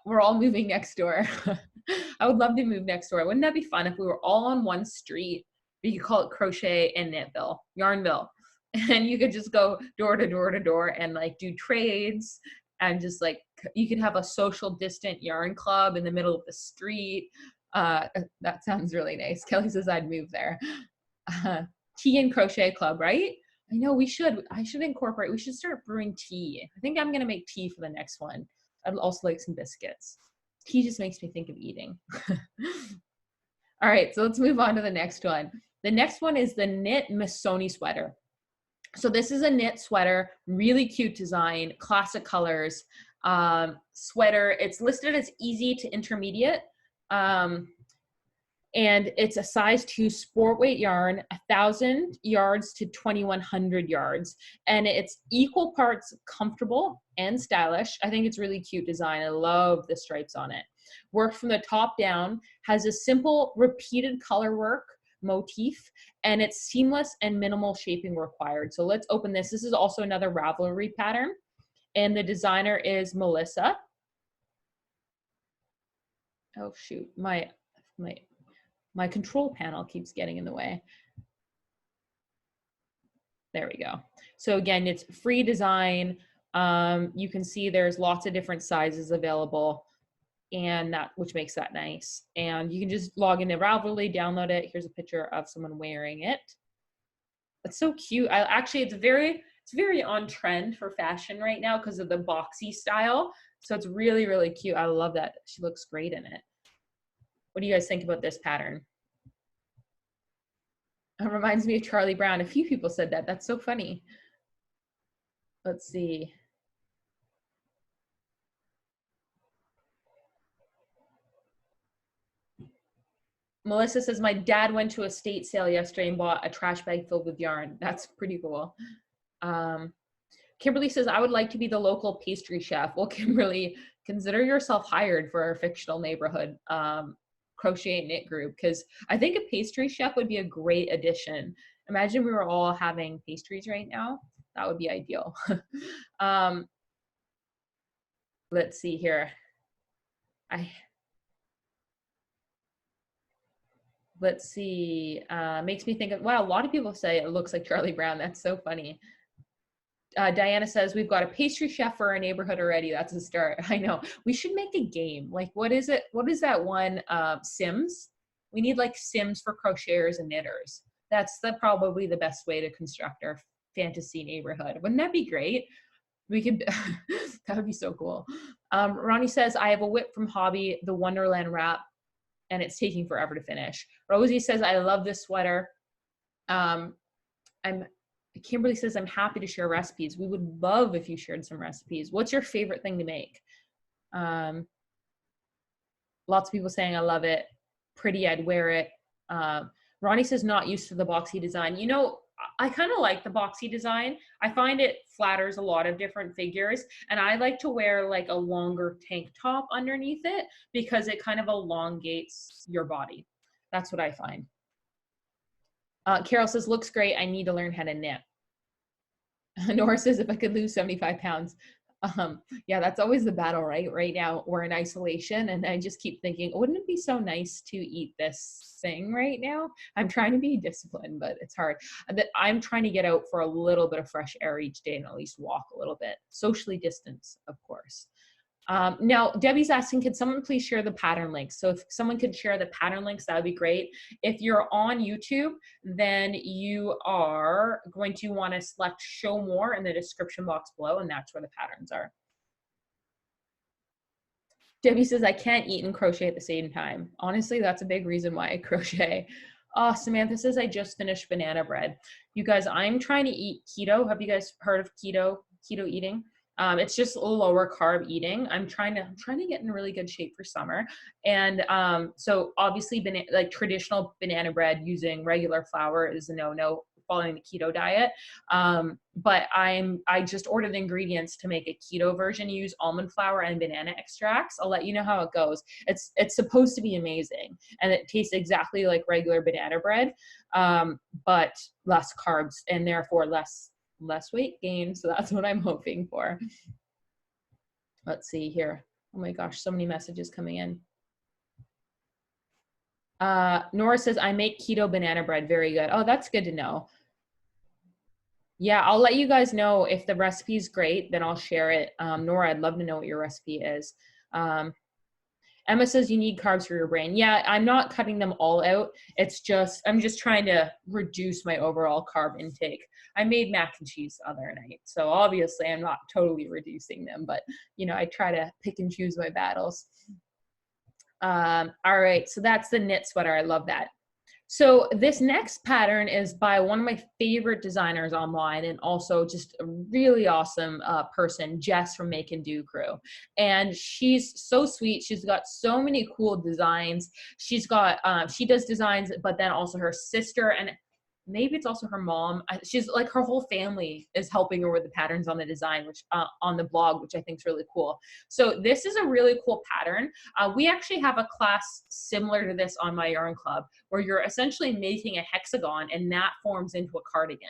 We're all moving next door. I would love to move next door. Wouldn't that be fun if we were all on one street? We could call it Crochet and Knitville, Yarnville. And you could just go door to door to door and like do trades and just like, you could have a social distant yarn club in the middle of the street. That sounds really nice. Kelly says I'd move there. Tea and crochet club, right? I know I should incorporate, we should start brewing tea. I think I'm going to make tea for the next one. I'd also like some biscuits. Tea just makes me think of eating. All right, so let's move on to the next one. The next one is the knit MISSONI sweater. So this is a knit sweater, really cute design, classic colors, sweater. It's listed as easy to intermediate. And it's a size 2 sport weight yarn, 1,000 yards to 2,100 yards. And it's equal parts comfortable and stylish. I think it's really cute design. I love the stripes on it. Worked from the top down, has a simple repeated color work motif, and it's seamless and minimal shaping required. So let's open this. This is also another Ravelry pattern. And the designer is Melissa. Oh shoot, my My control panel keeps getting in the way. There we go. So again, it's free design. You can see there's lots of different sizes available, and that, which makes that nice. And you can just log into Ravelry, download it. Here's a picture of someone wearing it. It's so cute. Actually, it's very on trend for fashion right now because of the boxy style. So it's really, really cute. I love that. She looks great in it. What do you guys think about this pattern? It reminds me of Charlie Brown. A few people said that. That's so funny. Let's see. Melissa says, my dad went to a estate sale yesterday and bought a trash bag filled with yarn. That's pretty cool. Kimberly says, I would like to be the local pastry chef. Well, Kimberly, consider yourself hired for our fictional neighborhood crochet and knit group, because I think a pastry chef would be a great addition. Imagine we were all having pastries right now. That would be ideal. Let's see here. Let's see. Makes me think of, wow, a lot of people say it looks like Charlie Brown. That's so funny. Diana says, we've got a pastry chef for our neighborhood already. That's a start. I know. We should make a game. Like, what is it? What is that one? Sims? We need like Sims for crocheters and knitters. That's probably the best way to construct our fantasy neighborhood. Wouldn't that be great? We could, that would be so cool. Ronnie says, I have a whip from Hobby, the Wonderland wrap, and it's taking forever to finish. Rosie says, I love this sweater. Kimberly says, I'm happy to share recipes. We would love if you shared some recipes. What's your favorite thing to make? Lots of people saying, I love it. Pretty, I'd wear it. Ronnie says, not used to the boxy design. You know, I kind of like the boxy design. I find it flatters a lot of different figures. And I like to wear like a longer tank top underneath it because it kind of elongates your body. That's what I find. Carol says, looks great. I need to learn how to knit. Nora says, if I could lose 75 pounds. Yeah, that's always the battle, right? Right now we're in isolation and I just keep thinking, wouldn't it be so nice to eat this thing right now? I'm trying to be disciplined, but it's hard. I'm trying to get out for a little bit of fresh air each day and at least walk a little bit. Socially distance, of course. Now, Debbie's asking, could someone please share the pattern links? So if someone could share the pattern links, that would be great. If you're on YouTube, then you are going to want to select show more in the description box below, and that's where the patterns are. Debbie says, I can't eat and crochet at the same time. Honestly, that's a big reason why I crochet. Samantha says, I just finished banana bread. You guys, I'm trying to eat keto. Have you guys heard of keto eating? It's just a lower carb eating. I'm trying to get in really good shape for summer. And so obviously like traditional banana bread using regular flour is a no-no following the keto diet. But I just ordered the ingredients to make a keto version, use almond flour and banana extracts. I'll let you know how it goes. It's supposed to be amazing. And it tastes exactly like regular banana bread, but less carbs and therefore less weight gain. So that's what I'm hoping for. Let's see here. Oh my gosh, so many messages coming in. Nora says, I make keto banana bread. Very good. Oh, that's good to know. Yeah, I'll let you guys know if the recipe is great, then I'll share it. Nora, I'd love to know what your recipe is. Emma says, you need carbs for your brain. Yeah, I'm not cutting them all out. It's just, I'm just trying to reduce my overall carb intake. I made mac and cheese the other night, so obviously I'm not totally reducing them, but you know, I try to pick and choose my battles. All right, so that's the knit sweater. I love that. So this next pattern is by one of my favorite designers online and also just a really awesome person, Jess from Make and Do Crew. And she's so sweet. She's got so many cool designs. She's got, she does designs, but then also her sister and maybe it's also her mom. She's like, her whole family is helping her with the patterns on the design, which on the blog, which I think is really cool. So this is a really cool pattern. We actually have a class similar to this on my yarn club where you're essentially making a hexagon and that forms into a cardigan.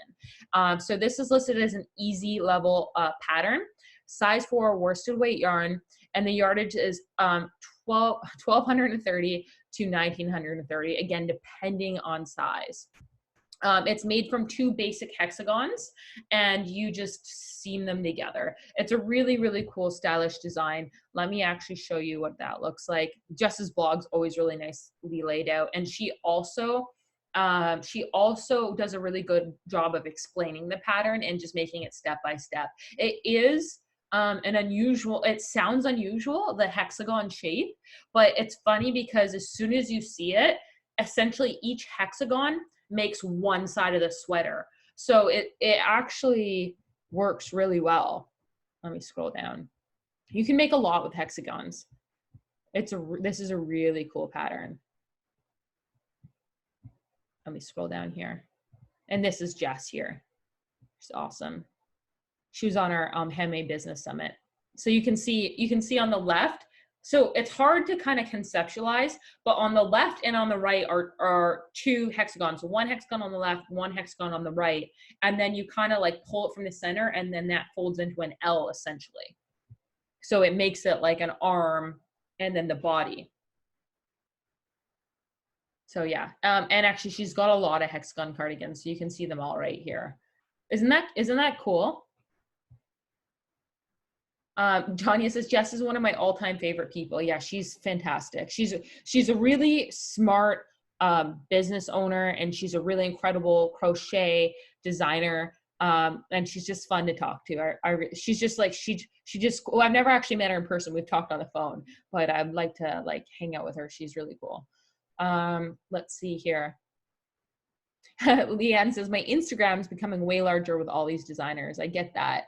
So this is listed as an easy level pattern, size 4 worsted weight yarn, and the yardage is 1230 to 1930, again, depending on size. It's made from 2 basic hexagons, and you just seam them together. It's a really, really cool, stylish design. Let me actually show you what that looks like. Jess's blog's always really nicely laid out, and she also does a really good job of explaining the pattern and just making it step by step. It is it sounds unusual, the hexagon shape, but it's funny because as soon as you see it, essentially each hexagon makes one side of the sweater. So it actually works really well. Let me scroll down. You can make a lot with hexagons. This is a really cool pattern. Let me scroll down here. And this is Jess here. She's awesome. She was on our Handmade Business Summit. So you can see on the left, so it's hard to kind of conceptualize, but on the left and on the right are 2 hexagons. 1 hexagon on the left, 1 hexagon on the right. And then you kind of like pull it from the center, and then that folds into an L essentially. So it makes it like an arm and then the body. So yeah, and actually she's got a lot of hexagon cardigans, so you can see them all right here. Isn't that cool? Tanya says, Jess is one of my all-time favorite people. Yeah, she's fantastic. She's a really smart business owner, and she's a really incredible crochet designer. And she's just fun to talk to. She's just like, well, I've never actually met her in person. We've talked on the phone, but I'd like to like hang out with her. She's really cool. Let's see here. Leanne says, my Instagram is becoming way larger with all these designers. I get that.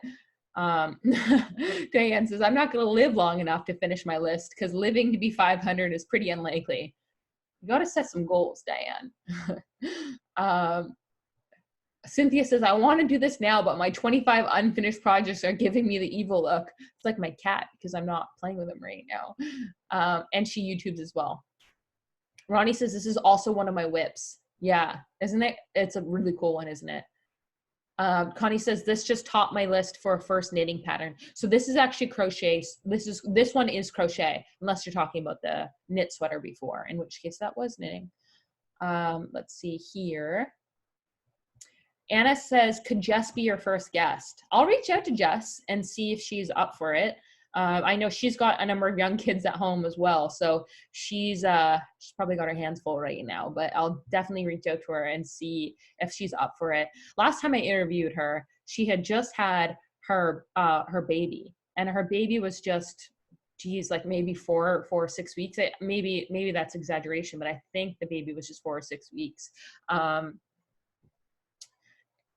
Diane says, I'm not going to live long enough to finish my list because living to be 500 is pretty unlikely. You got to set some goals, Diane. Cynthia says, I want to do this now, but my 25 unfinished projects are giving me the evil look. It's like my cat because I'm not playing with him right now. And she YouTubes as well. Ronnie says, this is also one of my whips. Yeah, isn't it? It's a really cool one, isn't it? Connie says, this just topped my list for a first knitting pattern. So this is actually crochet. This one is crochet, unless you're talking about the knit sweater before, in which case that was knitting. Let's see here. Anna says, could Jess be your first guest? I'll reach out to Jess and see if she's up for it. I know she's got a number of young kids at home as well, so she's probably got her hands full right now, but I'll definitely reach out to her and see if she's up for it. Last time I interviewed her, she had just had her baby, and her baby was just, geez, like maybe 4 or 6 weeks. Maybe that's exaggeration, but I think the baby was just 4 or 6 weeks.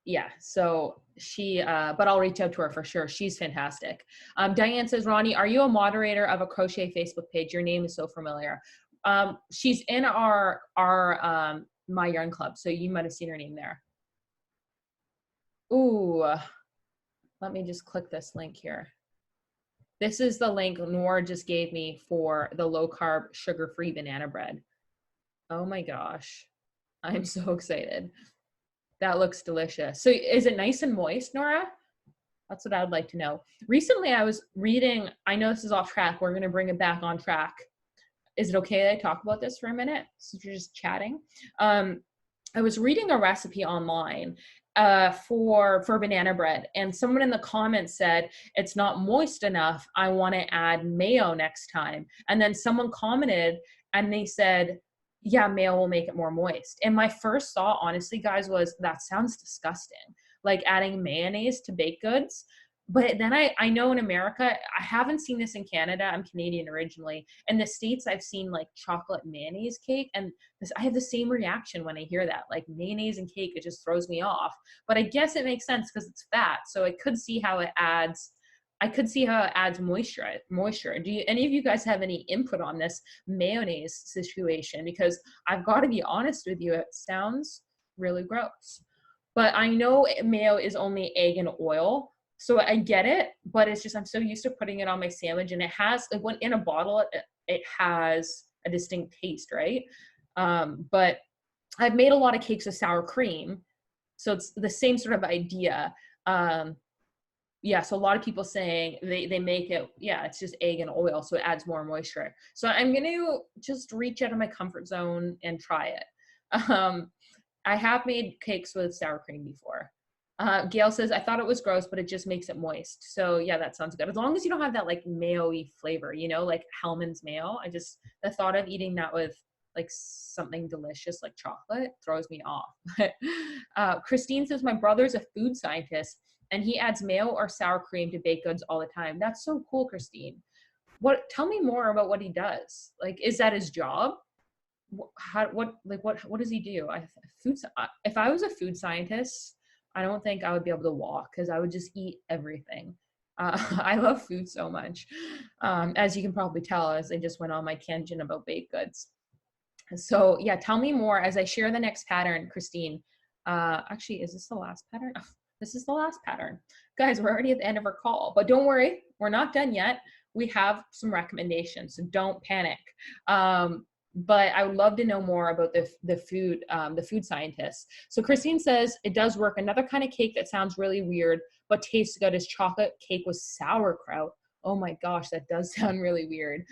Yeah, so she, but I'll reach out to her for sure. She's fantastic. Diane says, Ronnie, are you a moderator of a crochet Facebook page? Your name is so familiar. She's in our My Yarn Club, so you might have seen her name there. Ooh, let me just click this link here. This is the link Nora just gave me for the low-carb, sugar-free banana bread. Oh my gosh, I'm so excited. That looks delicious. So is it nice and moist, Nora? That's what I would like to know. Recently, I was reading, I know this is off track. We're going to bring it back on track. Is it okay that I talk about this for a minute since you're just chatting? I was reading a recipe online for banana bread, and someone in the comments said, it's not moist enough. I want to add mayo next time. And then someone commented and they said, yeah, mayo will make it more moist. And my first thought, honestly, guys, was that sounds disgusting, like adding mayonnaise to baked goods. But then I know in America, I haven't seen this in Canada. I'm Canadian originally. In the States, I've seen like chocolate mayonnaise cake. And I have the same reaction when I hear that, like mayonnaise and cake, it just throws me off. But I guess it makes sense because it's fat. So I could see how it adds moisture. Do any of you guys have any input on this mayonnaise situation? Because I've got to be honest with you, it sounds really gross. But I know mayo is only egg and oil, so I get it, but it's just I'm so used to putting it on my sandwich, and it has, like, when in a bottle, it has a distinct taste, right? But I've made a lot of cakes with sour cream, so it's the same sort of idea. yeah, so a lot of people saying they make it, yeah, it's just egg and oil, so it adds more moisture. So I'm gonna just reach out of my comfort zone and try it. I have made cakes with sour cream before. Gail says, I thought it was gross, but it just makes it moist. So yeah, that sounds good. As long as you don't have that like mayo-y flavor, you know, like Hellman's mayo. The thought of eating that with like something delicious like chocolate throws me off. Christine says, my brother's a food scientist and he adds mayo or sour cream to baked goods all the time. That's so cool, Christine. Tell me more about what he does. Like, is that his job? What does he do? If I was a food scientist, I don't think I would be able to walk because I would just eat everything. I love food so much, as you can probably tell, as I just went on my tangent about baked goods. So yeah, tell me more as I share the next pattern, Christine. Actually, is this the last pattern? Oh, this is the last pattern. Guys, we're already at the end of our call, but don't worry, we're not done yet. We have some recommendations, so don't panic. But I would love to know more about the food scientists. So Christine says it does work. Another kind of cake that sounds really weird but tastes good is chocolate cake with sauerkraut. Oh my gosh, that does sound really weird.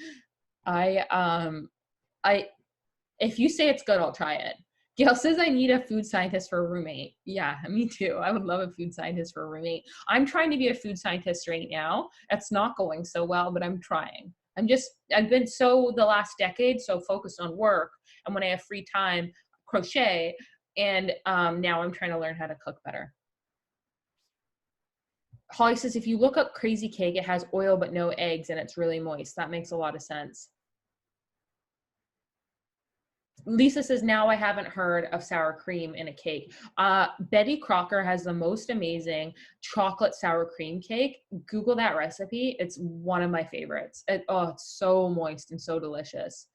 If you say it's good, I'll try it. Gail says I need a food scientist for a roommate. Yeah, me too. I would love a food scientist for a roommate. I'm trying to be a food scientist right now. It's not going so well, but I'm trying. I've been the last decade so focused on work, and when I have free time, crochet, and now I'm trying to learn how to cook better. Holly says, if you look up crazy cake, it has oil but no eggs and it's really moist. That makes a lot of sense. Lisa says, now I haven't heard of sour cream in a cake. Betty Crocker has the most amazing chocolate sour cream cake. Google that recipe. It's one of my favorites. It's so moist and so delicious.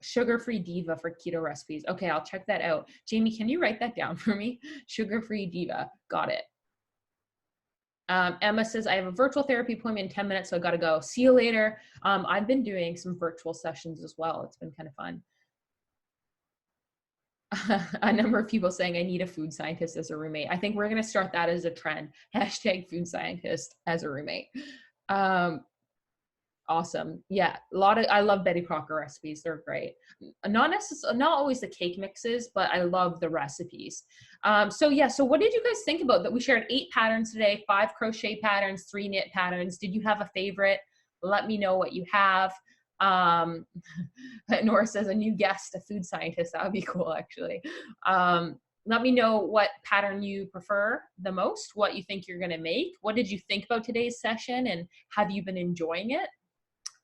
Sugar-free diva for keto recipes. Okay, I'll check that out. Jamie, can you write that down for me? Sugar-free diva. Got it. Emma says, I have a virtual therapy appointment in 10 minutes, so I got to go. See you later. I've been doing some virtual sessions as well. It's been kind of fun. A number of people saying I need a food scientist as a roommate. I think we're going to start that as a trend. Hashtag food scientist as a roommate. Awesome. Yeah, I love Betty Crocker recipes. They're great. Not always the cake mixes, but I love the recipes. So what did you guys think about that? We shared 8 patterns today, 5 crochet patterns, 3 knit patterns. Did you have a favorite? Let me know what you have. Nora says a new guest, a food scientist. That would be cool, actually. Let me know what pattern you prefer the most, what you think you're going to make. What did you think about today's session, and have you been enjoying it?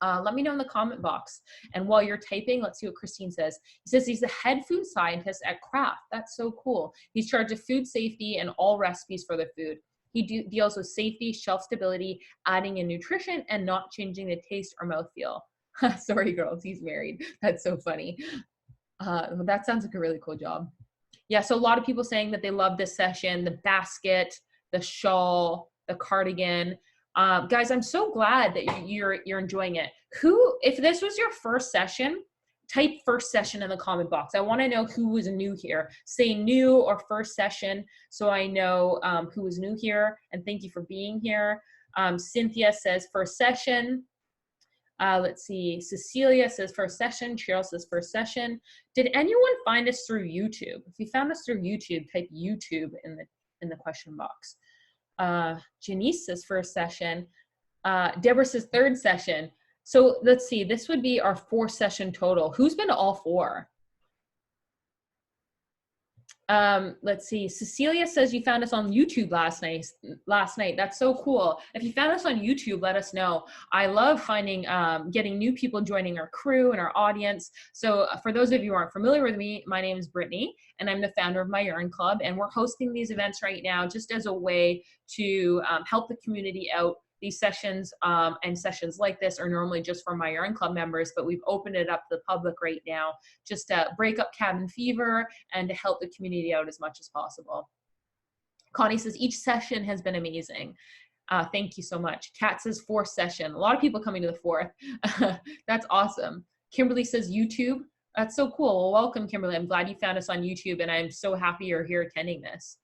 Let me know in the comment box. And while you're typing, let's see what Christine says. He says he's the head food scientist at Kraft. That's so cool. He's charged of food safety and all recipes for the food. He deals with safety, shelf stability, adding in nutrition, and not changing the taste or mouthfeel. Sorry, girls, he's married. That's so funny. That sounds like a really cool job. Yeah, so a lot of people saying that they love this session, the basket, the shawl, the cardigan. Guys, I'm so glad that you're enjoying it. If this was your first session, type first session in the comment box. I want to know who was new here. Say new or first session so I know who was new here, and thank you for being here. Cynthia says first session. Let's see, Cecilia says first session. Cheryl says first session. Did anyone find us through YouTube? If you found us through YouTube, type YouTube in the question box. Janice says first session. Deborah says third session. So let's see, this would be our 4 session total. Who's been to all 4? Let's see, Cecilia says you found us on YouTube last night. That's so cool. If you found us on YouTube, let us know. I love finding, getting new people joining our crew and our audience. So for those of you who aren't familiar with me, my name is Brittany and I'm the founder of My Yarn Club, and we're hosting these events right now just as a way to help the community out. These sessions and sessions like this are normally just for My Yarn Club members, but we've opened it up to the public right now just to break up cabin fever and to help the community out as much as possible. Connie says each session has been amazing. Thank you so much. Kat says 4th session. A lot of people coming to the 4th. That's awesome. Kimberly says YouTube. That's so cool. Well, welcome, Kimberly. I'm glad you found us on YouTube, and I'm so happy you're here attending this.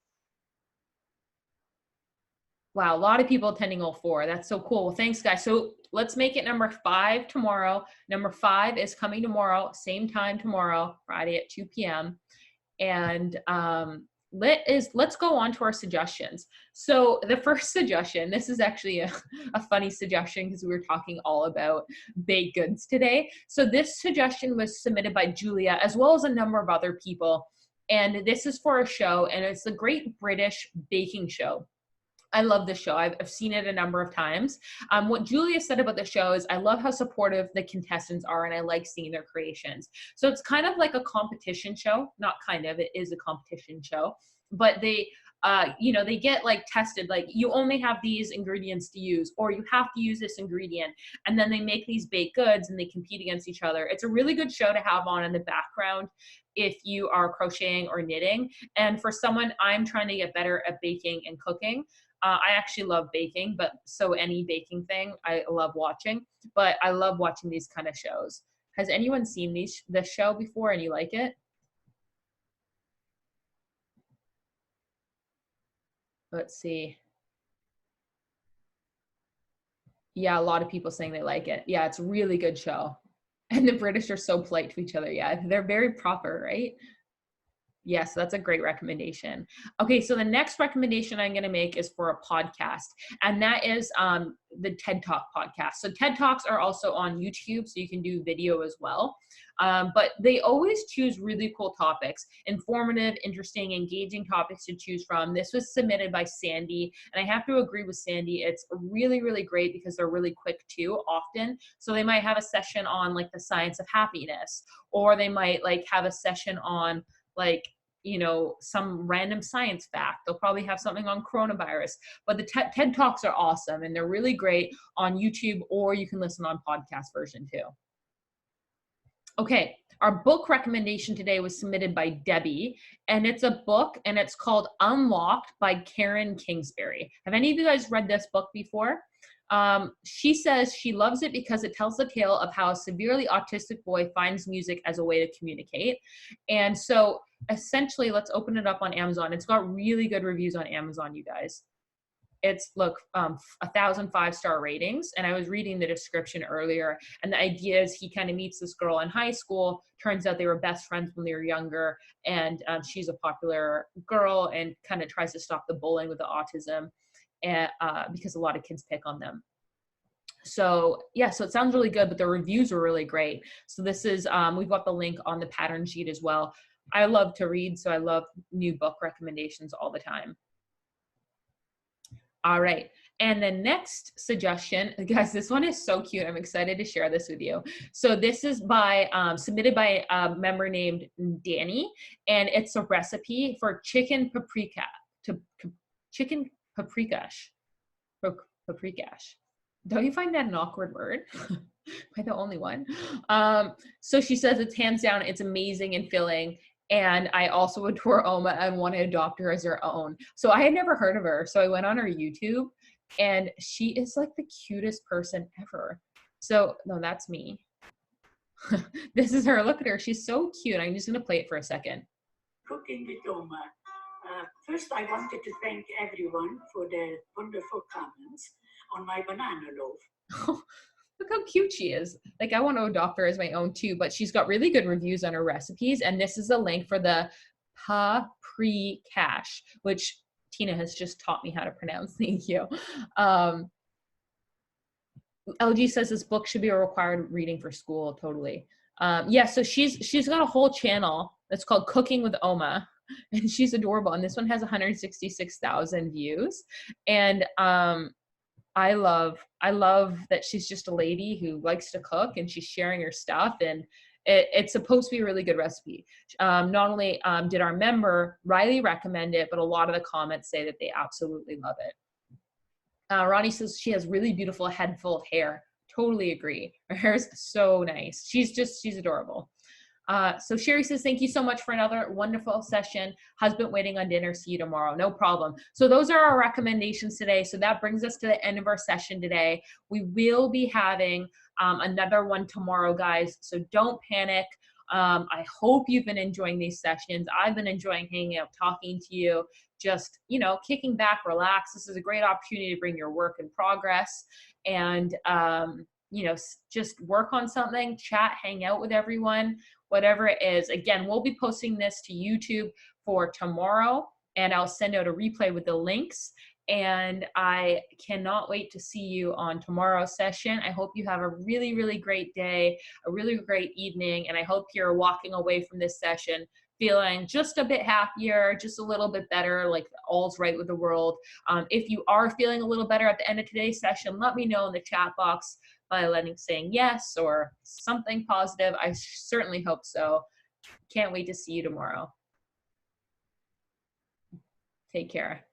Wow, a lot of people attending all 4. That's so cool. Well, thanks, guys. So let's make it number 5 tomorrow. Number 5 is coming tomorrow, same time tomorrow, Friday at 2 p.m. And let's go on to our suggestions. So the first suggestion, this is actually a funny suggestion because we were talking all about baked goods today. So this suggestion was submitted by Julia as well as a number of other people. And this is for a show, and it's the Great British Baking Show. I love the show. I've seen it a number of times. What Julia said about the show is, I love how supportive the contestants are, and I like seeing their creations. So it's kind of like a competition show. Not kind of, it is a competition show. But they, you know, they get like tested, like you only have these ingredients to use, or you have to use this ingredient. And then they make these baked goods and they compete against each other. It's a really good show to have on in the background if you are crocheting or knitting. And for someone, I'm trying to get better at baking and cooking. I actually love baking, but so any baking thing I love watching, but I love watching these kind of shows. Has anyone seen this show before and you like it? Let's see. Yeah, a lot of people saying they like it. Yeah, it's a really good show. And the British are so polite to each other. Yeah, they're very proper, right? Yes, that's a great recommendation. Okay, so the next recommendation I'm going to make is for a podcast, and that is the TED Talk podcast. So TED Talks are also on YouTube, so you can do video as well. But they always choose really cool topics, informative, interesting, engaging topics to choose from. This was submitted by Sandy, and I have to agree with Sandy. It's really, really great because they're really quick too, often. So they might have a session on like the science of happiness, or they might like have a session on like, you know, some random science fact. They'll probably have something on coronavirus, but the TED Talks are awesome and they're really great on YouTube, or you can listen on podcast version too. Okay, our book recommendation today was submitted by Debbie, and it's a book and it's called Unlocked by Karen Kingsbury. Have any of you guys read this book before? She says she loves it because it tells the tale of how a severely autistic boy finds music as a way to communicate. And so essentially, let's open it up on Amazon. It's got really good reviews on Amazon, you guys. It's 1,000 5-star ratings. And I was reading the description earlier, and the idea is he kind of meets this girl in high school. Turns out they were best friends when they were younger, and she's a popular girl and kind of tries to stop the bullying with the autism. And because a lot of kids pick on them. So yeah, so it sounds really good, but the reviews were really great. So this is, we've got the link on the pattern sheet as well. I love to read, so I love new book recommendations all the time. All right, and the next suggestion, guys, this one is so cute. I'm excited to share this with you. So this is by, submitted by a member named Danny, and it's a recipe for chicken paprika, chicken paprikash. Paprikash. Don't you find that an awkward word? Am I the only one? So she says it's hands down, it's amazing and filling. And I also adore Oma and want to adopt her as her own. So I had never heard of her. So I went on her YouTube, and she is like the cutest person ever. So no, that's me. This is her. Look at her. She's so cute. I'm just going to play it for a second. Cooking with Oma. First, I wanted to thank everyone for their wonderful comments on my banana loaf. Look how cute she is. Like, I want to adopt her as my own too, but she's got really good reviews on her recipes. And this is a link for the paprikash, which Tina has just taught me how to pronounce. Thank you. LG says this book should be a required reading for school. Totally. Yeah, so she's got a whole channel that's called Cooking with Oma. And she's adorable. And this one has 166,000 views. And I love that she's just a lady who likes to cook, and she's sharing her stuff. And it's supposed to be a really good recipe. Not only did our member Riley recommend it, but a lot of the comments say that they absolutely love it. Ronnie says she has really beautiful head full of hair. Totally agree. Her hair is so nice. She's adorable. So Sherry says, thank you so much for another wonderful session. Husband waiting on dinner. See you tomorrow. No problem. So those are our recommendations today. So that brings us to the end of our session today. We will be having another one tomorrow, guys. So don't panic. I hope you've been enjoying these sessions. I've been enjoying hanging out, talking to you, just, you know, kicking back, relax. This is a great opportunity to bring your work in progress and, you know, just work on something, chat, hang out with everyone, whatever it is. Again, we'll be posting this to YouTube for tomorrow, and I'll send out a replay with the links. And I cannot wait to see you on tomorrow's session. I hope you have a really, really great day, a really great evening, and I hope you're walking away from this session feeling just a bit happier, just a little bit better, like all's right with the world. If you are feeling a little better at the end of today's session, let me know in the chat box by saying yes or something positive. I certainly hope so. Can't wait to see you tomorrow. Take care.